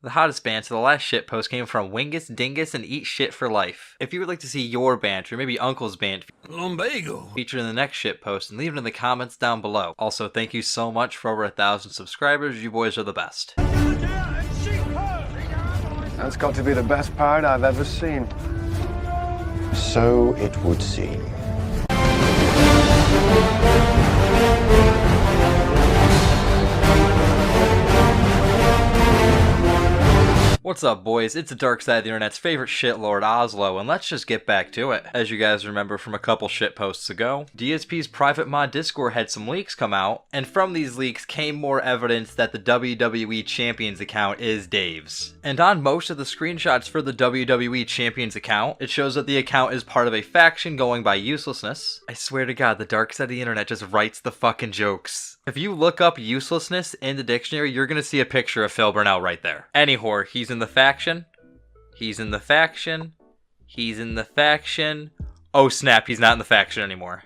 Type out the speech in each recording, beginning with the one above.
The hottest banter, the last shitpost, came from Wingus, Dingus, and Eat Shit for Life. If you would like to see your banter, maybe Uncle's banter, Lumbago, featured in the next shitpost, and leave it in the comments down below. Also, thank you so much for over 1,000 subscribers. You boys are the best. That's got to be the best part I've ever seen. So it would seem. What's up, boys? It's the dark side of the internet's favorite shitlord, Ozlo, and let's just get back to it. As you guys remember from a couple shitposts ago, DSP's private mod Discord had some leaks come out, and from these leaks came more evidence that the WWE Champions account is Dave's. And on most of the screenshots for the WWE Champions account, it shows that the account is part of a faction going by Uselessness. I swear to God, the dark side of the internet just writes the fucking jokes. If you look up uselessness in the dictionary, you're gonna see a picture of Phil Burnell right there. Anyhow, he's in the faction. He's in the faction. He's in the faction. Oh snap, he's not in the faction anymore.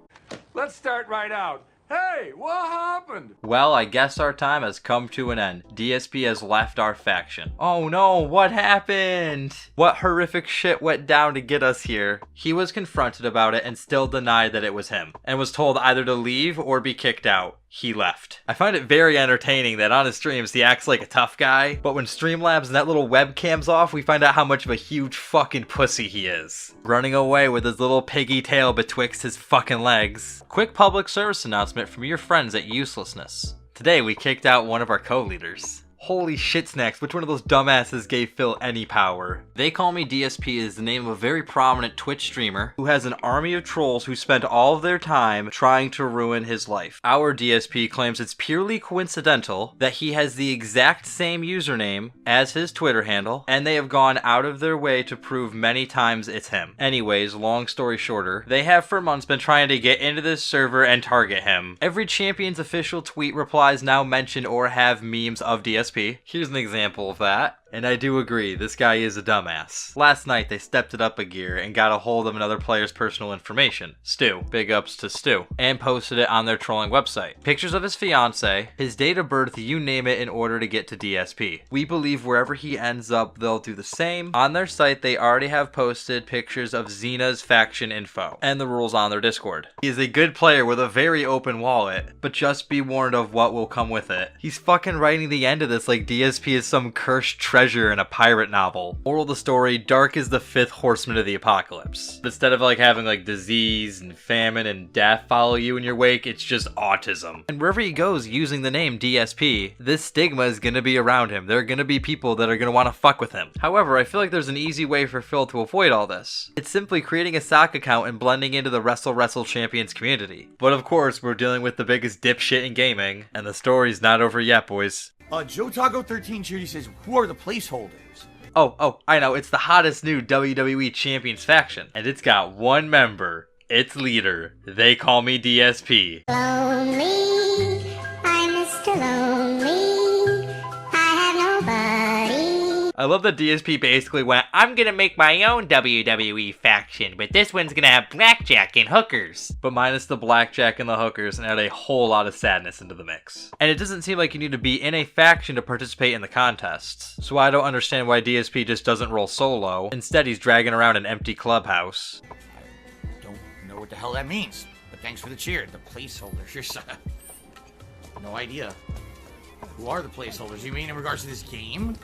let's start right out. Hey, what happened? Well, I guess our time has come to an end. DSP has left our faction. Oh no, what happened? What horrific shit went down to get us here? He was confronted about it and still denied that it was him, and was told either to leave or be kicked out. He left. I find it very entertaining that on his streams he acts like a tough guy, but when Streamlabs and that little webcam's off, we find out how much of a huge fucking pussy he is. Running away with his little piggy tail betwixt his fucking legs. Quick public service announcement from your friends at Uselessness. Today we kicked out one of our co-leaders. Holy shit snacks, which one of those dumbasses gave Phil any power? They Call Me DSP is the name of a very prominent Twitch streamer who has an army of trolls who spend all of their time trying to ruin his life. Our DSP claims it's purely coincidental that he has the exact same username as his Twitter handle, and they have gone out of their way to prove many times it's him. Anyways, long story shorter, they have for months been trying to get into this server and target him. Every champion's official tweet replies now mention or have memes of DSP. Here's an example of that. And I do agree, this guy is a dumbass. Last night they stepped it up a gear and got a hold of another player's personal information, Stu, big ups to Stu, and posted it on their trolling website. Pictures of his fiance, his date of birth, you name it, in order to get to DSP. We believe wherever he ends up, they'll do the same. On their site, they already have posted pictures of Xena's faction info, and the rules on their Discord. He is a good player with a very open wallet, but just be warned of what will come with it. He's fucking writing the end of this like DSP is some cursed treasure in a pirate novel. Moral of the story, Dark is the fifth horseman of the apocalypse. But instead of like having like disease and famine and death follow you in your wake, it's just autism. And wherever he goes using the name DSP, this stigma is gonna be around him. There are gonna be people that are gonna wanna fuck with him. However, I feel like there's an easy way for Phil to avoid all this. It's simply creating a sock account and blending into the Wrestle Champions community. But of course, we're dealing with the biggest dipshit in gaming, and the story's not over yet, boys. Joe Taco 13 Charity says, who are the placeholders? Oh, I know, it's the hottest new WWE Champions faction, and it's got one member, its leader. They call me DSP. Lonely, I'm Mr. Lonely, I have nobody. I love that DSP basically went, I'm gonna make my own WWE faction, but this one's gonna have blackjack and hookers. But minus the blackjack and the hookers, and add a whole lot of sadness into the mix. And it doesn't seem like you need to be in a faction to participate in the contests. So I don't understand why DSP just doesn't roll solo. Instead, he's dragging around an empty clubhouse. I don't know what the hell that means, but thanks for the cheer. The placeholders. No idea. Who are the placeholders? You mean in regards to this game?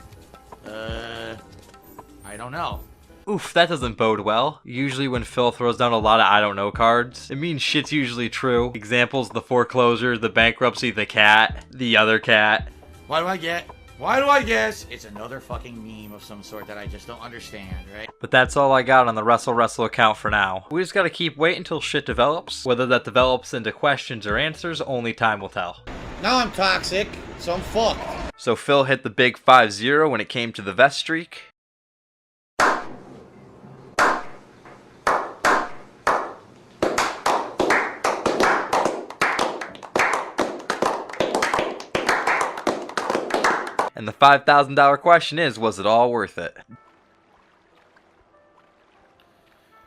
I don't know. Oof, that doesn't bode well. Usually when Phil throws down a lot of I don't know cards, it means shit's usually true. Examples, the foreclosure, the bankruptcy, the cat, the other cat. Why do I guess it's another fucking meme of some sort that I just don't understand, right? But that's all I got on the Wrestle account for now. We just gotta keep waiting until shit develops. Whether that develops into questions or answers, only time will tell. Now I'm toxic, so I'm fucked. So Phil hit the big 5-0 when it came to the vest streak. And the $5,000 question is, was it all worth it?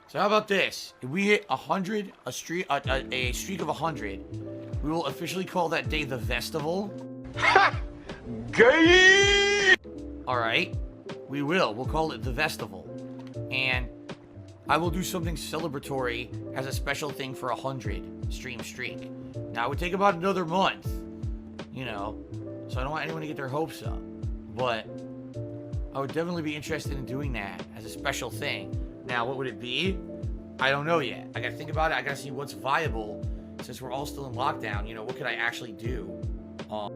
So how about this? If we hit 100, a streak of 100, we will officially call that day the Vestival. Gay! Alright? We will. We'll call it the Vestival. And I will do something celebratory as a special thing for 100 stream streak. Now, it would take about another month, you know, so I don't want anyone to get their hopes up. But I would definitely be interested in doing that as a special thing. Now, what would it be? I don't know yet. I gotta think about it. I gotta see what's viable since we're all still in lockdown. You know, what could I actually do?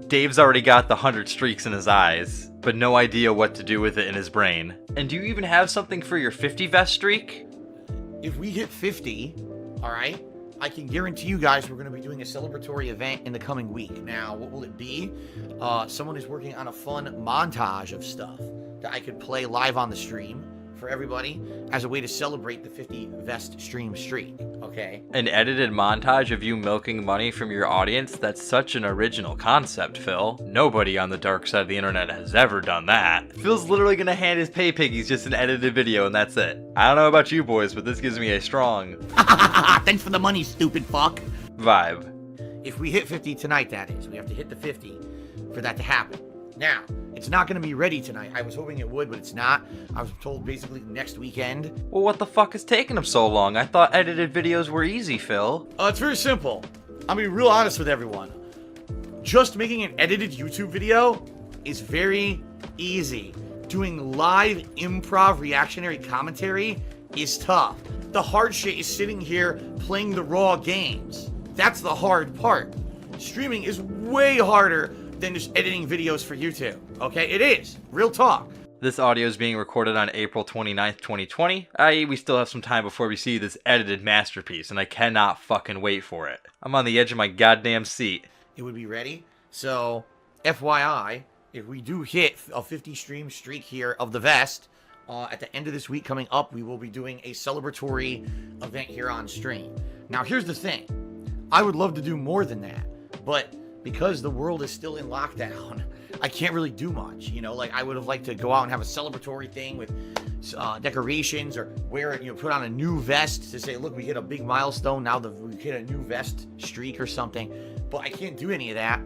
Dave's already got the 100 streaks in his eyes, but no idea what to do with it in his brain. And do you even have something for your 50 vest streak? If we hit 50, alright, I can guarantee you guys we're going to be doing a celebratory event in the coming week. Now, what will it be? Someone is working on a fun montage of stuff that I could play live on the stream for everybody as a way to celebrate the 50 vest stream streak, okay? An edited montage of you milking money from your audience? That's such an original concept, Phil. Nobody on the dark side of the internet has ever done that. Phil's literally gonna hand his pay piggies just an edited video and that's it. I don't know about you boys, but this gives me a strong thanks for the money, stupid fuck. vibe. If we hit 50 tonight, that is. We have to hit the 50 for that to happen. Now, it's not going to be ready tonight. I was hoping it would, but it's not. I was told basically next weekend. Well, what the fuck is taking them so long? I thought edited videos were easy, Phil. It's very simple. I'll be real honest with everyone. Just making an edited YouTube video is very easy. Doing live improv reactionary commentary is tough. The hard shit is sitting here playing the raw games. That's the hard part. Streaming is way harder than just editing videos for YouTube. Okay, it is. Real talk. This audio is being recorded on April 29th, 2020, i.e. we still have some time before we see this edited masterpiece, and I cannot fucking wait for it. I'm on the edge of my goddamn seat. It would be ready. So, FYI, if we do hit a 50 stream streak here of the vest, at the end of this week coming up, we will be doing a celebratory event here on stream. Now, here's the thing. I would love to do more than that, but because the world is still in lockdown, I can't really do much, you know, like I would have liked to go out and have a celebratory thing with decorations or wear, you know, put on a new vest to say, look, we hit a big milestone, now we hit a new vest streak or something, but I can't do any of that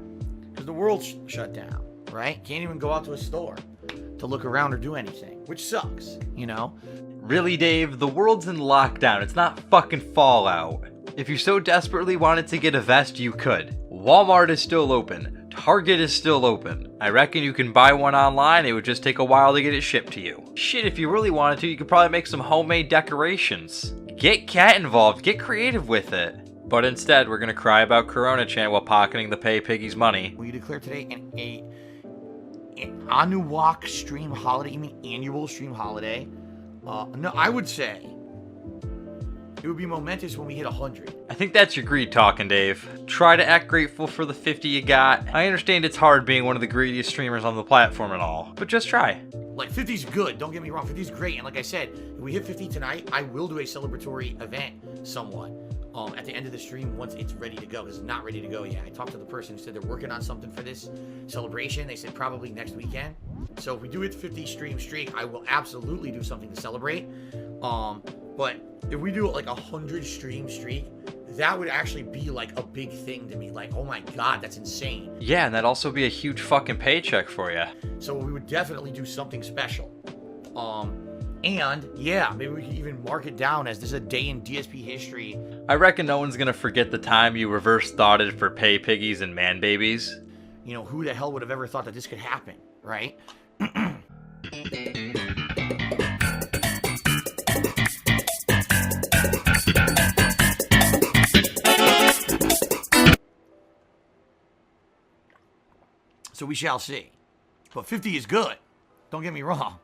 because the world's shut down, right? Can't even go out to a store to look around or do anything, which sucks, you know? Really, Dave? The world's in lockdown. It's not fucking Fallout. If you so desperately wanted to get a vest, you could. Walmart is still open. Target is still open. I reckon you can buy one online, it would just take a while to get it shipped to you. Shit, if you really wanted to, you could probably make some homemade decorations. Get Cat involved, get creative with it. But instead, we're gonna cry about Corona Chant while pocketing the pay piggy's money. Will you declare today an Anuwak stream holiday? You mean annual stream holiday? No, I would say it would be momentous when we hit 100. I think that's your greed talking, Dave. Try to act grateful for the 50 you got. I understand it's hard being one of the greediest streamers on the platform and all, but just try. Like, 50's good, don't get me wrong, 50's great, and like I said, if we hit 50 tonight, I will do a celebratory event somewhat at the end of the stream once it's ready to go. It's not ready to go yet. I talked to the person who said they're working on something for this celebration. They said probably next weekend. So if we do it 50 stream streak, I will absolutely do something to celebrate. But if we do it like 100 stream streak, that would actually be like a big thing to me. Like, oh my god, that's insane. Yeah, and that'd also be a huge fucking paycheck for you. So we would definitely do something special. And yeah, maybe we could even mark it down as this is a day in DSP history. I reckon no one's gonna forget the time you reverse thoughted for pay piggies and man babies. You know, who the hell would have ever thought that this could happen, right? So we shall see. But 50 is good. Don't get me wrong.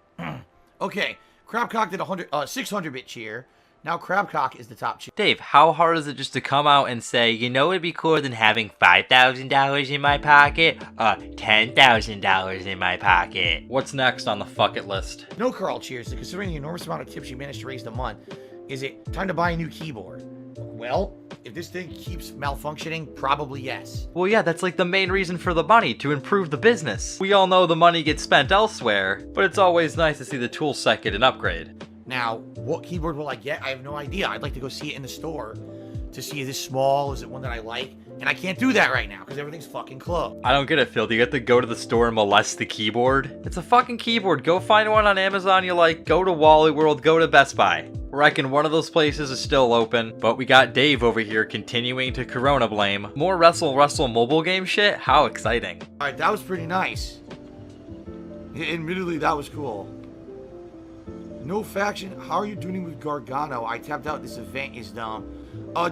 Okay, Crabcock did 600 bit cheer. Now Crabcock is the top cheer. Dave, how hard is it just to come out and say, you know it'd be cooler than having $5,000 in my pocket? $10,000 in my pocket. What's next on the fuck it list? No, Carl cheers. Considering the enormous amount of tips you managed to raise a month, is it time to buy a new keyboard? Well, if this thing keeps malfunctioning, probably yes. Well, yeah, that's like the main reason for the money, to improve the business. We all know the money gets spent elsewhere, but it's always nice to see the tool set get an upgrade. Now, what keyboard will I get? I have no idea. I'd like to go see it in the store to see is this small, is it one that I like? And I can't do that right now because everything's fucking closed. I don't get it, Phil. Do you have to go to the store and molest the keyboard? It's a fucking keyboard. Go find one on Amazon you like. Go to Wally World. Go to Best Buy. Reckon one of those places is still open. But we got Dave over here continuing to Corona blame. More Wrestle mobile game shit? How exciting. Alright, that was pretty nice. Admittedly, that was cool. No faction. How are you doing with Gargano? I tapped out. This event is dumb.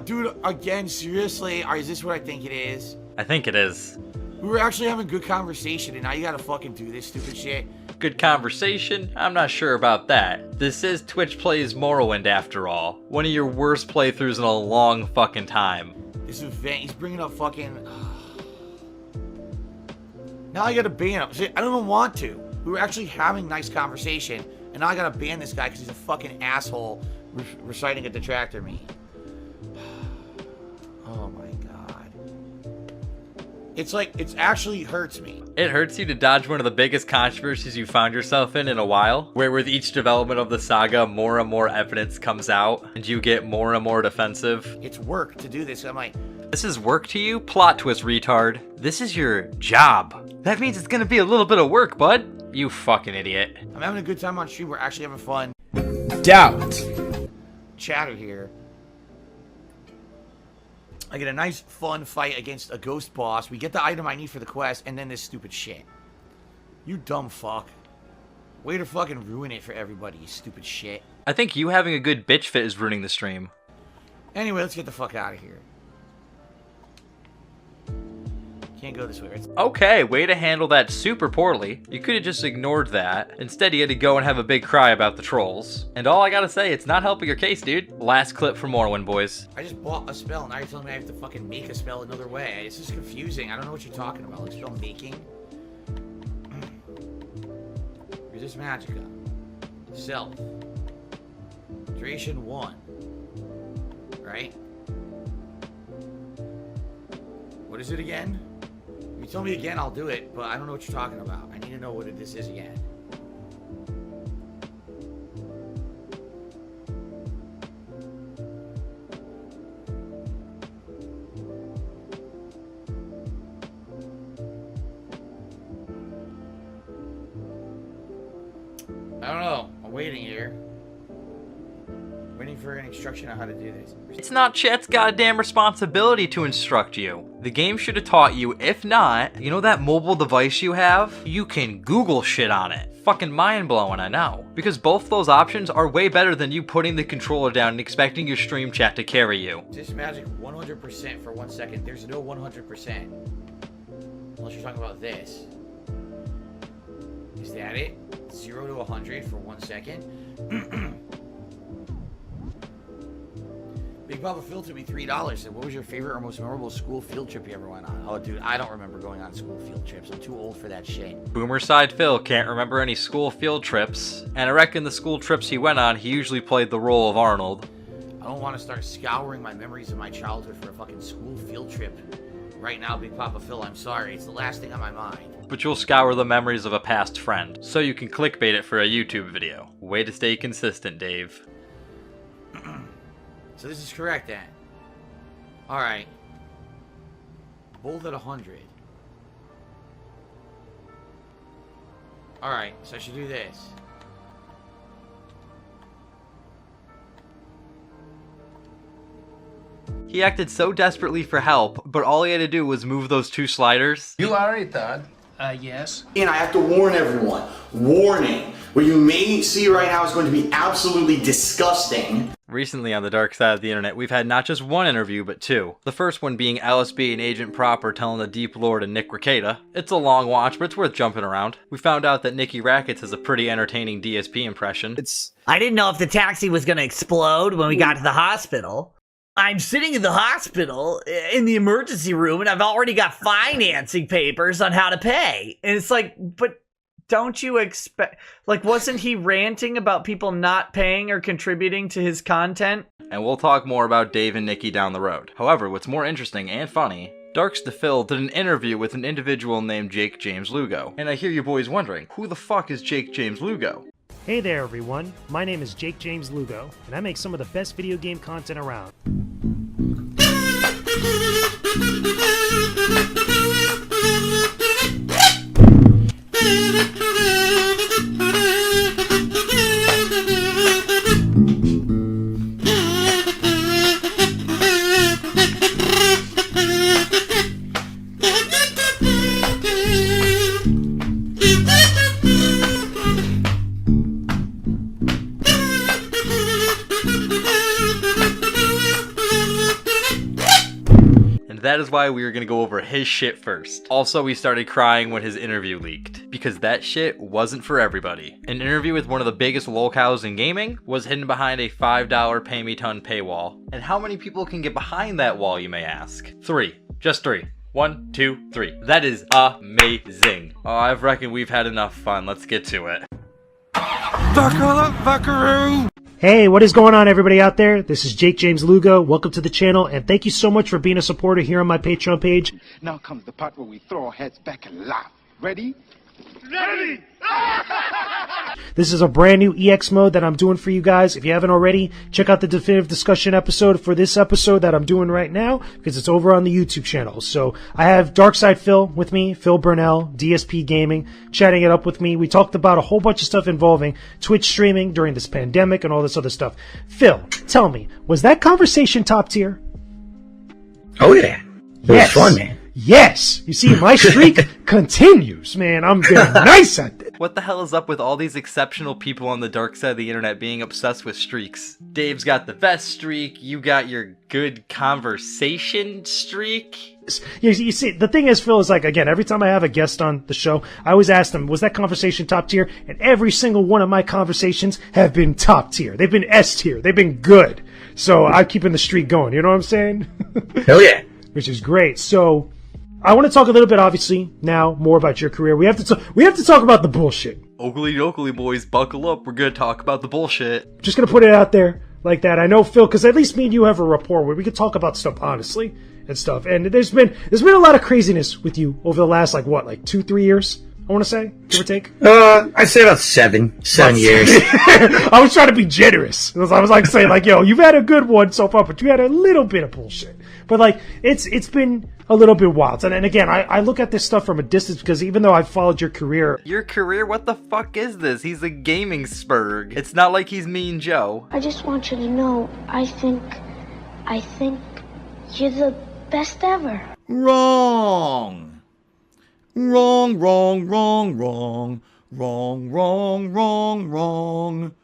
Dude, again, seriously? Is this what I think it is? I think it is. We were actually having good conversation, and now you gotta fucking do this stupid shit. Good conversation? I'm not sure about that. This is Twitch Plays Morrowind after all. One of your worst playthroughs in a long fucking time. This event, he's bringing up fucking... Now I gotta ban him. See, I don't even want to. We were actually having nice conversation, and now I gotta ban this guy because he's a fucking asshole reciting a detractor me. Oh my god. It's like, it actually hurts me. It hurts you to dodge one of the biggest controversies you found yourself in a while, where with each development of the saga, more and more evidence comes out, and you get more and more defensive. It's work to do this. I'm like, this is work to you? Plot twist, retard. This is your job. That means it's gonna be a little bit of work, bud. You fucking idiot. I'm having a good time on stream. We're actually having fun. Doubt. Chatter here. I get a nice fun fight against a ghost boss. We get the item I need for the quest, and then this stupid shit. You dumb fuck. Way to fucking ruin it for everybody, you stupid shit. I think you having a good bitch fit is ruining the stream. Anyway, let's get the fuck out of here. Can't go this way, right? Okay, way to handle that super poorly. You could have just ignored that. Instead, you had to go and have a big cry about the trolls. And all I gotta say, it's not helping your case, dude. Last clip for Morrowind, boys. I just bought a spell, now you're telling me I have to fucking make a spell another way. It's just confusing. I don't know what you're talking about. Like spell making? Resist Magicka. Self. Duration 1. Right? What is it again? If you tell me again, I'll do it, but I don't know what you're talking about. I need to know what this is again. I don't know. I'm waiting here. Waiting for an instruction on how to do this. It's not chat's goddamn responsibility to instruct you. The game should have taught you. If not, you know that mobile device you have? You can Google shit on it. Fucking mind blowing, I know. Because both those options are way better than you putting the controller down and expecting your stream chat to carry you. This magic 100% for 1 second. There's no 100%. Unless you're talking about this. Is that it? 0 to 100 for 1 second? Big Papa Phil to me $3 said, what was your favorite or most memorable school field trip you ever went on? Oh, dude, I don't remember going on school field trips. I'm too old for that shit. Boomer Side Phil can't remember any school field trips, and I reckon the school trips he went on, he usually played the role of Arnold. I don't want to start scouring my memories of my childhood for a fucking school field trip. Right now, Big Papa Phil, I'm sorry. It's the last thing on my mind. But you'll scour the memories of a past friend, so you can clickbait it for a YouTube video. Way to stay consistent, Dave. So this is correct then. Alright. Bold at 100. Alright, so I should do this. He acted so desperately for help, but all he had to do was move those two sliders. You alright, Todd? Yes. And I have to warn everyone. Warning. What you may see right now is going to be absolutely disgusting. Recently on the dark side of the internet, we've had not just one interview, but two. The first one being LSB and Agent Proper telling the Deep Lord and Nick Rekieta. It's a long watch, but it's worth jumping around. We found out that Nikki Rackets has a pretty entertaining DSP impression. I didn't know if the taxi was gonna explode when we got to the hospital. I'm sitting in the hospital in the emergency room and I've already got financing papers on how to pay. And it's like, but don't you expect, like, wasn't he ranting about people not paying or contributing to his content? And we'll talk more about Dave and Nikki down the road. However, what's more interesting and funny, Darks to Phil did an interview with an individual named Jake James Lugo. And I hear you boys wondering, who the fuck is Jake James Lugo? Hey there everyone, my name is Jake James Lugo, and I make some of the best video game content around. That is why we were gonna go over his shit first. Also, we started crying when his interview leaked, because that shit wasn't for everybody. An interview with one of the biggest lolcows in gaming was hidden behind a $5 pay me ton paywall. And how many people can get behind that wall, you may ask? 3. Just 3. 1, 2, 3. That is amazing. Oh, I reckon we've had enough fun. Let's get to it. Buckle up, buckaroo! Hey, what is going on, everybody out there? This is Jake James Lugo. Welcome to the channel, and thank you so much for being a supporter here on my Patreon page. Now comes the part where we throw our heads back and laugh. Ready? Ready! This is a brand new EX mode that I'm doing for you guys. If you haven't already, check out the definitive discussion episode for this episode that I'm doing right now, because it's over on the YouTube channel. So I have Darkside Phil with me, Phil Burnell, DSP Gaming, chatting it up with me. We talked about a whole bunch of stuff involving Twitch streaming during this pandemic and all this other stuff. Phil, tell me, was that conversation top tier? Oh yeah. It was fun, man. Yes! You see, my streak continues, man. I'm getting nice at it. What the hell is up with all these exceptional people on the dark side of the internet being obsessed with streaks? Dave's got the best streak, you got your good conversation streak. You see, the thing is, Phil, is like, again, every time I have a guest on the show, I always ask them, was that conversation top tier? And every single one of my conversations have been top tier. They've been S tier. They've been good. So I'm keeping the streak going, you know what I'm saying? Hell yeah. Which is great. So I want to talk a little bit, obviously, now more about your career. We have to talk about the bullshit. Oakley dokley, boys, buckle up. We're gonna talk about the bullshit. Just gonna put it out there like that. I know, Phil, because at least me and you have a rapport where we can talk about stuff honestly and stuff. And there's been a lot of craziness with you over the last, like 2-3 years, I want to say, give or take. I'd say about seven years. I was trying to be generous. I was like saying, like, yo, you've had a good one so far, but you had a little bit of bullshit. But like, it's been a little bit wild. And again, I look at this stuff from a distance because even though I've followed your career. Your career? What the fuck is this? He's a gaming spurg. It's not like he's Mean Joe. I just want you to know, I think you're the best ever. Wrong. Wrong, wrong, wrong, wrong. Wrong, wrong, wrong, wrong.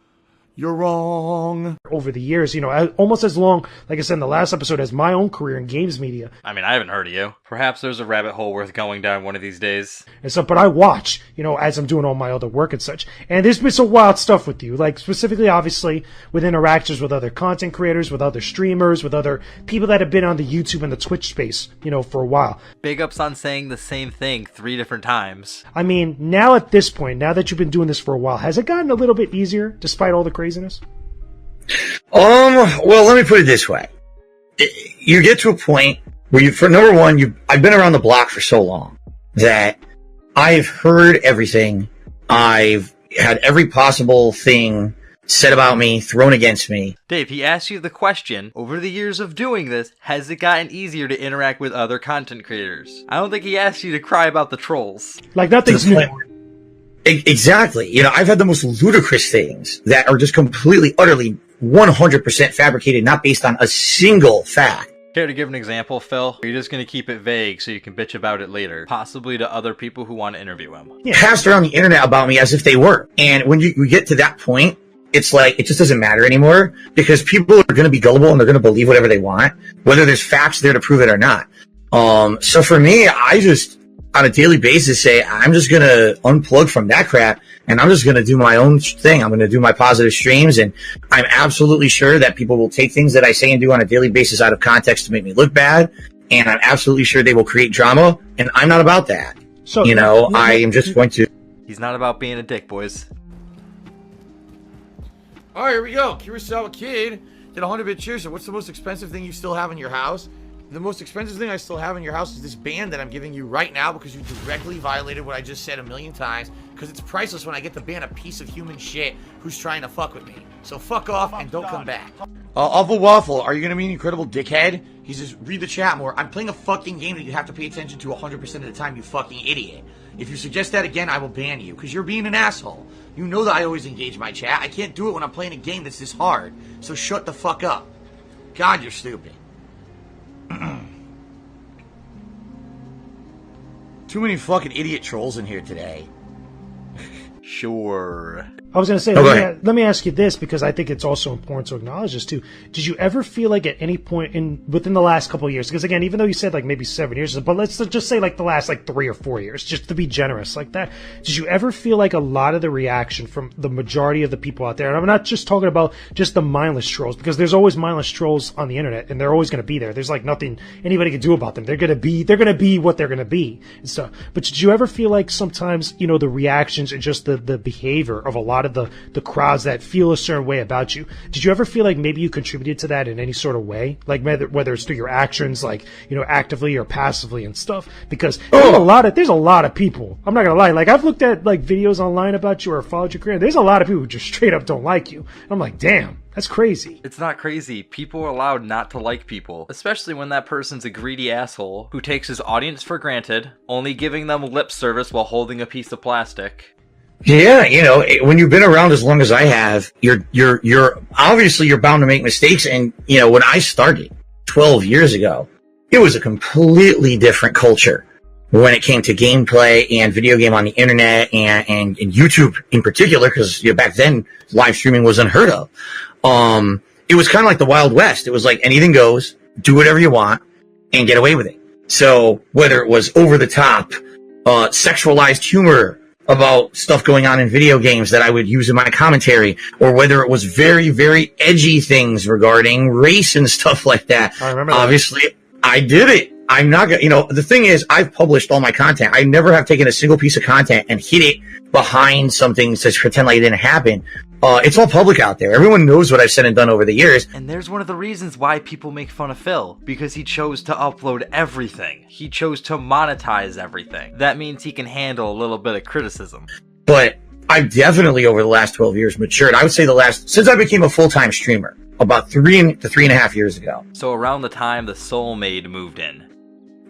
You're wrong. Over the years, you know, almost as long, like I said in the last episode, as my own career in games media. I mean, I haven't heard of you. Perhaps there's a rabbit hole worth going down one of these days. And so, but I watch, you know, as I'm doing all my other work and such. And there's been some wild stuff with you, like specifically, obviously, with interactions with other content creators, with other streamers, with other people that have been on the YouTube and the Twitch space, you know, for a while. Big ups on saying the same thing 3 different times. I mean, now at this point, now that you've been doing this for a while, has it gotten a little bit easier despite all the craziness? Well, let me put it this way. You get to a point where for number one, I've been around the block for so long that I've heard everything. I've had every possible thing said about me, thrown against me. Dave, he asked you the question, over the years of doing this, has it gotten easier to interact with other content creators? I don't think he asked you to cry about the trolls. Like, nothing's new. Exactly. You know, I've had the most ludicrous things that are just completely, utterly 100% fabricated, not based on a single fact. Care to give an example, Phil? Or are you just going to keep it vague so you can bitch about it later? Possibly to other people who want to interview him. Yeah. Passed around the internet about me as if they were. And when we get to that point, it's like, it just doesn't matter anymore because people are going to be gullible and they're going to believe whatever they want, whether there's facts there to prove it or not. So for me, I just, on a daily basis, say, I'm just going to unplug from that crap and I'm just going to do my own thing. I'm going to do my positive streams. And I'm absolutely sure that people will take things that I say and do on a daily basis out of context to make me look bad. And I'm absolutely sure they will create drama. And I'm not about that. So, you know, I am just going to. He's not about being a dick, boys. All right, here we go. Kurosawa Kid did 100-bit cheers. So what's the most expensive thing you still have in your house? The most expensive thing I still have in your house is this band that I'm giving you right now because you directly violated what I just said a million times because it's priceless when I get to ban a piece of human shit who's trying to fuck with me. So fuck off and don't come back. Awful Waffle, are you gonna be an incredible dickhead? He says, read the chat more. I'm playing a fucking game that you have to pay attention to 100% of the time, you fucking idiot. If you suggest that again, I will ban you, because you're being an asshole. You know that I always engage my chat. I can't do it when I'm playing a game that's this hard. So shut the fuck up. God, you're stupid. Too many fucking idiot trolls in here today. Sure. I was going to say, let me ask you this, because I think it's also important to acknowledge this too. Did you ever feel like at any point within the last couple of years, because again, even though you said like maybe 7 years, but let's just say like the last like 3 or 4 years, just to be generous like that, did you ever feel like a lot of the reaction from the majority of the people out there, and I'm not just talking about just the mindless trolls, because there's always mindless trolls on the internet, and they're always going to be there. There's like nothing anybody can do about them. They're going to be what they're going to be and stuff. But did you ever feel like sometimes, you know, the reactions and just the behavior of a lot of the crowds that feel a certain way about you, did you ever feel like maybe you contributed to that in any sort of way, like whether it's through your actions, like, you know, actively or passively and stuff? Because there's a lot of people, I'm not gonna lie, like I've looked at like videos online about you or followed your career, there's a lot of people who just straight up don't like you. I'm like, damn, that's crazy. It's not crazy. People are allowed not to like people, especially when that person's a greedy asshole who takes his audience for granted, only giving them lip service while holding a piece of plastic. Yeah, you know, when you've been around as long as I have, you're obviously you're bound to make mistakes. And, you know, when I started 12 years ago, it was a completely different culture when it came to gameplay and video game on the internet and YouTube in particular, because, you know, back then live streaming was unheard of. It was kind of like the Wild West. It was like anything goes, do whatever you want and get away with it. So whether it was over the top, sexualized humor about stuff going on in video games that I would use in my commentary, or whether it was very, very edgy things regarding race and stuff like that. I remember that. Obviously, I did it. I'm not gonna, you know, the thing is, I've published all my content. I never have taken a single piece of content and hid it behind something to pretend like it didn't happen. It's all public out there. Everyone knows what I've said and done over the years. And there's one of the reasons why people make fun of Phil, because he chose to upload everything. He chose to monetize everything. That means he can handle a little bit of criticism. But I've definitely, over the last 12 years, matured. I would say since I became a full-time streamer, about 3 to 3.5 years ago. So around the time the Soul Maid moved in,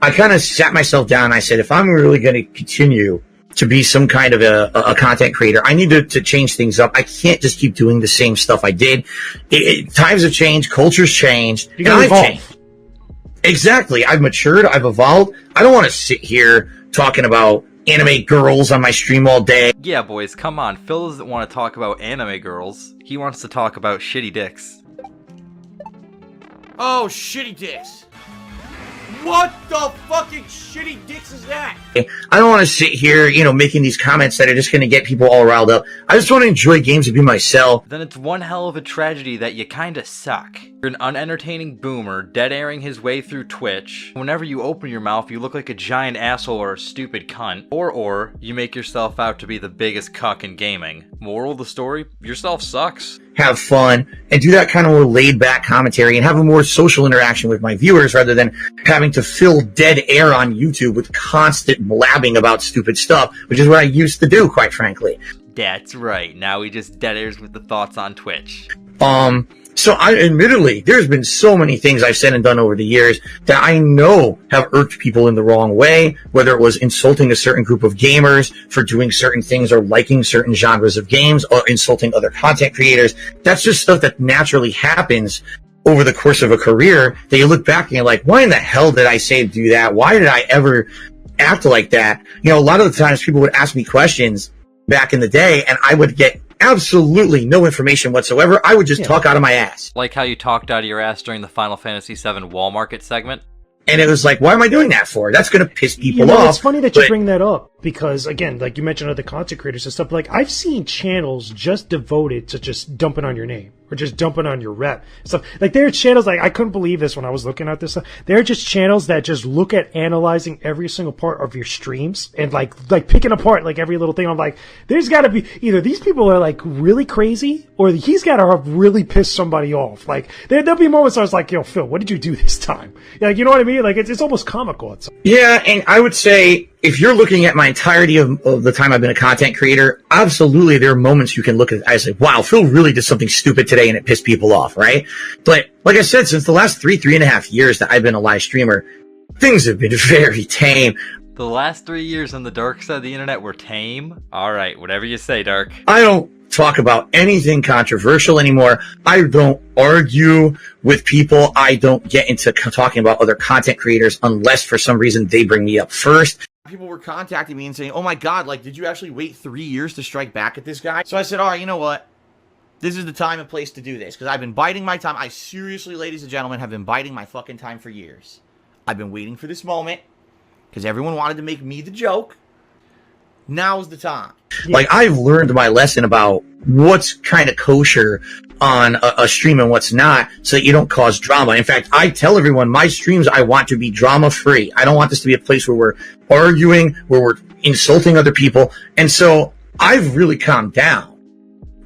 I kind of sat myself down and I said, if I'm really going to continue to be some kind of a content creator, I need to change things up. I can't just keep doing the same stuff I did. Times have changed, culture's changed, and I've changed. Exactly. I've matured, I've evolved. I don't want to sit here talking about anime girls on my stream all day. Yeah, boys, come on. Phil doesn't want to talk about anime girls. He wants to talk about shitty dicks. Oh, shitty dicks. What the fucking shitty dicks is that? I don't want to sit here, you know, making these comments that are just going to get people all riled up. I just want to enjoy games and be myself. Then it's one hell of a tragedy that you kinda suck. You're an unentertaining boomer, dead-airing his way through Twitch. Whenever you open your mouth, you look like a giant asshole or a stupid cunt. Or, you make yourself out to be the biggest cuck in gaming. Moral of the story, yourself sucks. Have fun, and do that kind of more laid-back commentary and have a more social interaction with my viewers rather than having to fill dead air on YouTube with constant blabbing about stupid stuff, which is what I used to do, quite frankly. That's right, now he just dead airs with the thoughts on Twitch. So admittedly, there's been so many things I've said and done over the years that I know have irked people in the wrong way, whether it was insulting a certain group of gamers for doing certain things or liking certain genres of games or insulting other content creators. That's just stuff that naturally happens over the course of a career that you look back and you're like, why in the hell did I say to do that? Why did I ever act like that? You know, a lot of the times people would ask me questions back in the day and I would get absolutely no information whatsoever. I would just talk out of my ass. Like how you talked out of your ass during the Final Fantasy VII Wall Market segment? And it was like, why am I doing that for? That's going to piss people off. It's funny that you bring that up because, again, like you mentioned other content creators and stuff, like I've seen channels just devoted to just dumping on your name or just dumping on your rep and stuff. Like there are channels, like I couldn't believe this when I was looking at this stuff. There are just channels that just look at analyzing every single part of your streams and like picking apart like every little thing. I'm like, there's got to be either these people are like really crazy or he's got to have really pissed somebody off. Like there'll be moments where I was like, yo, Phil, what did you do this time? Like, you know what I mean? Like it's almost comical. Yeah, and I would say if you're looking at my entirety of the time I've been a content creator, absolutely there are moments you can look at. I say, wow, Phil really did something stupid today and it pissed people off, right? But like I said, since the last 3.5 years that I've been a live streamer, things have been very tame. The last 3 years on the dark side of the internet were tame? Alright, whatever you say, Dark. I don't talk about anything controversial anymore. I don't argue with people. I don't get into talking about other content creators unless for some reason they bring me up first. People were contacting me and saying, oh my god, like, did you actually wait 3 years to strike back at this guy? So I said, all right, you know what? This is the time and place to do this, because I've been biding my time. I seriously, ladies and gentlemen, have been biding my fucking time for years. I've been waiting for this moment, because everyone wanted to make me the joke. Now's the time. Like, I've learned my lesson about what's kind of kosher on a stream and what's not, so that you don't cause drama. In fact, I tell everyone my streams, I want to be drama free. I don't want this to be a place where we're arguing, where we're insulting other people. And so I've really calmed down.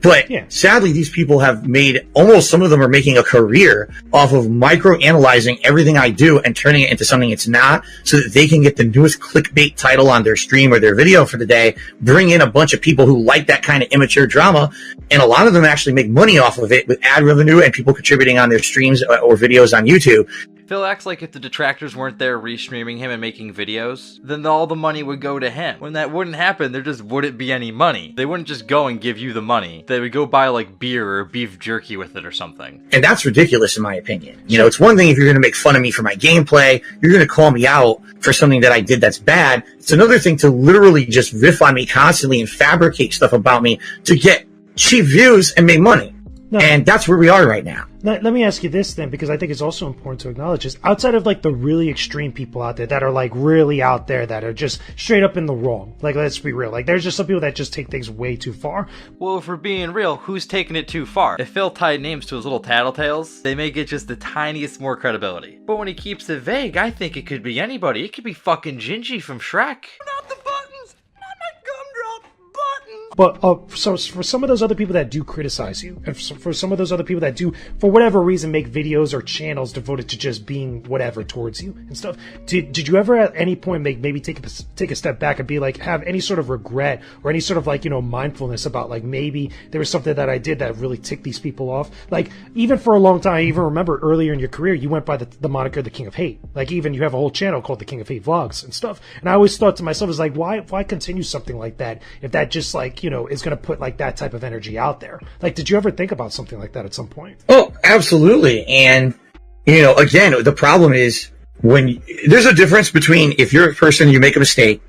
But sadly, these people have made, almost some of them are making a career off of micro-analyzing everything I do and turning it into something it's not, so that they can get the newest clickbait title on their stream or their video for the day, bring in a bunch of people who like that kind of immature drama, and a lot of them actually make money off of it with ad revenue and people contributing on their streams or videos on YouTube. Phil acts like if the detractors weren't there restreaming him and making videos, then all the money would go to him. When that wouldn't happen, there just wouldn't be any money. They wouldn't just go and give you the money. They would go buy like beer or beef jerky with it or something. And that's ridiculous in my opinion. You know, it's one thing if you're going to make fun of me for my gameplay, you're going to call me out for something that I did that's bad. It's another thing to literally just riff on me constantly and fabricate stuff about me to get cheap views and make money. No. And that's where we are right now. Let me ask you this then, because I think it's also important to acknowledge this. Outside of like the really extreme people out there that are like really out there that are just straight up in the wrong. Like, let's be real. Like, there's just some people that just take things way too far. Well, if we're being real, who's taking it too far? If Phil tied names to his little tattletales, they may get just the tiniest more credibility. But when he keeps it vague, I think it could be anybody. It could be fucking Gingy from Shrek. Not the buttons! Not my gumdrop buttons! But so for some of those other people that do criticize you, and for some of those other people that do, for whatever reason, make videos or channels devoted to just being whatever towards you and stuff, did you ever at any point maybe take a step back and be like, have any sort of regret or any sort of like, you know, mindfulness about like maybe there was something that I did that really ticked these people off? Like, even for a long time, I even remember earlier in your career, you went by the moniker The King of Hate. Like, even you have a whole channel called The King of Hate Vlogs and stuff. And I always thought to myself, is like, why continue something like that if that just like, you know, is going to put like that type of energy out there? Like, did you ever think about something like that at some point? Oh, absolutely. And, you know, again, the problem is there's a difference between if you're a person, you make a mistake,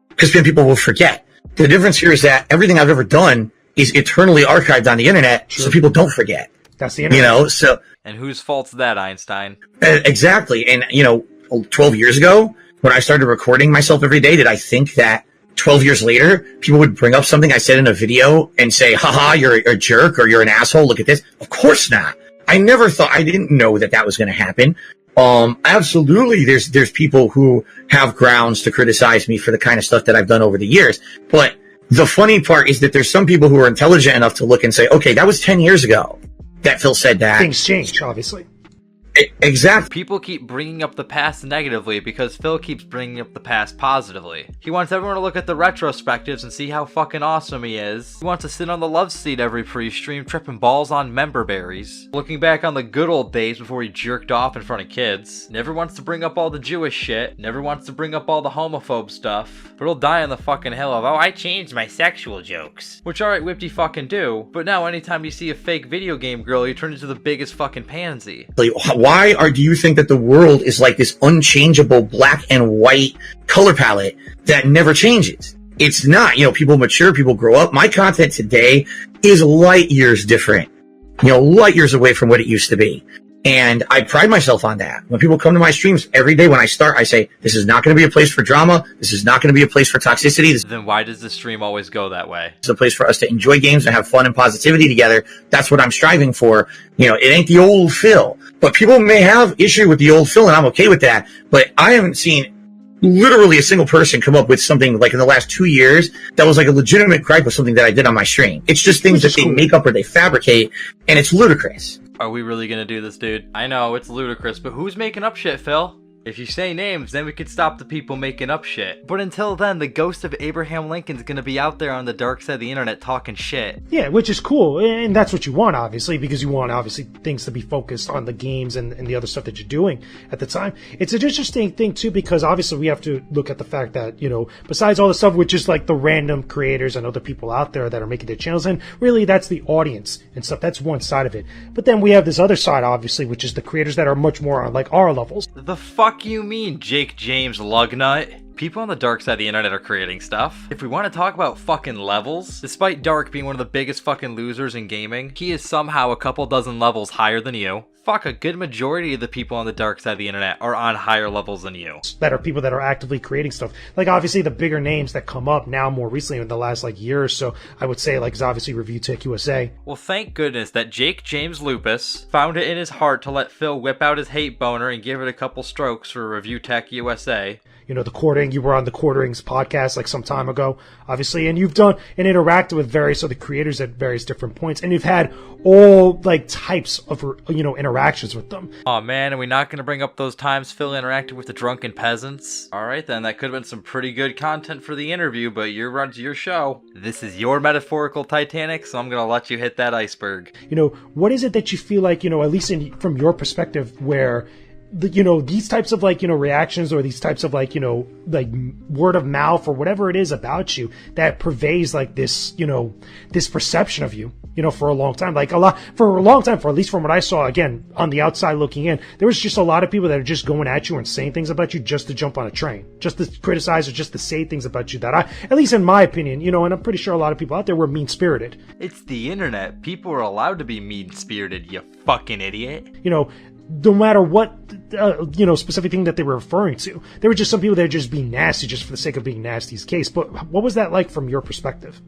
because people will forget. The difference here is that everything I've ever done is eternally archived on the internet, so people don't forget. That's the internet. You know, so. And whose fault's that, Einstein? Exactly. And, you know, 12 years ago, when I started recording myself every day, did I think that 12 years later, people would bring up something I said in a video and say, haha, you're a jerk or you're an asshole, look at this? Of course not. I didn't know that was going to happen. Absolutely, there's people who have grounds to criticize me for the kind of stuff that I've done over the years. But the funny part is that there's some people who are intelligent enough to look and say, okay, that was 10 years ago that Phil said that. Things change, obviously. Exactly. People keep bringing up the past negatively because Phil keeps bringing up the past positively. He wants everyone to look at the retrospectives and see how fucking awesome he is. He wants to sit on the love seat every pre-stream tripping balls on member berries, looking back on the good old days before he jerked off in front of kids. Never wants to bring up all the Jewish shit, never wants to bring up all the homophobe stuff, but he'll die on the fucking hill of, oh, I changed my sexual jokes. Which, alright, Whipty fucking do, but now anytime you see a fake video game girl, you turn into the biggest fucking pansy. Why do you think that the world is like this unchangeable black and white color palette that never changes? It's not. You know, people mature, people grow up. My content today is light years different. You know, light years away from what it used to be. And I pride myself on that. When people come to my streams every day when I start, I say, this is not going to be a place for drama. This is not going to be a place for toxicity. Then why does the stream always go that way? It's a place for us to enjoy games and have fun and positivity together. That's what I'm striving for. You know, it ain't the old Phil. But people may have issue with the old Phil, and I'm okay with that. But I haven't seen literally a single person come up with something like in the last 2 years that was like a legitimate gripe of something that I did on my stream. It's just things that they make up or they fabricate, and it's ludicrous. Are we really gonna do this, dude? I know, it's ludicrous, but who's making up shit, Phil? If you say names, then we could stop the people making up shit. But until then, the ghost of Abraham Lincoln's gonna be out there on the dark side of the internet talking shit. Yeah, which is cool, and that's what you want, obviously, because you want, obviously, things to be focused on the games and the other stuff that you're doing at the time. It's an interesting thing, too, because obviously we have to look at the fact that, you know, besides all the stuff which is like the random creators and other people out there that are making their channels, and really that's the audience and stuff. That's one side of it. But then we have this other side, obviously, which is the creators that are much more on, like, our levels. The fuck you mean, Jake James Lugnut? People on the dark side of the internet are creating stuff. If we want to talk about fucking levels, despite Dark being one of the biggest fucking losers in gaming, he is somehow a couple dozen levels higher than you. Fuck, a good majority of the people on the dark side of the internet are on higher levels than you. That are people that are actively creating stuff. Like, obviously, the bigger names that come up now more recently in the last, like, year or so, I would say, like, is obviously Review Tech USA. Well, thank goodness that Jake James Lupus found it in his heart to let Phil whip out his hate boner and give it a couple strokes for Review Tech USA. You know, the Quartering, you were on the Quarterings podcast like some time ago, obviously, and you've done and interacted with various other creators at various different points, and you've had all, like, types of, you know, interactions with them. Aw, man, are we not going to bring up those times Phil interacted with the drunken peasants? Alright then, that could have been some pretty good content for the interview, but you're on to your show. This is your metaphorical Titanic, so I'm going to let you hit that iceberg. You know, what is it that you feel like, you know, at least from your perspective, where you know, these types of, like, you know, reactions, or these types of, like, you know, like, word of mouth or whatever it is about you that pervades, like, this, you know, this perception of you, you know, for a long time, like, for a long time, for at least from what I saw, again, on the outside looking in, there was just a lot of people that are just going at you and saying things about you just to jump on a train, just to criticize or just to say things about you that at least in my opinion, you know, and I'm pretty sure a lot of people out there were mean-spirited. It's the internet. People are allowed to be mean-spirited, you fucking idiot. You know, no matter what, you know, specific thing that they were referring to. There were just some people that were just being nasty just for the sake of being nasty's case. But what was that like from your perspective?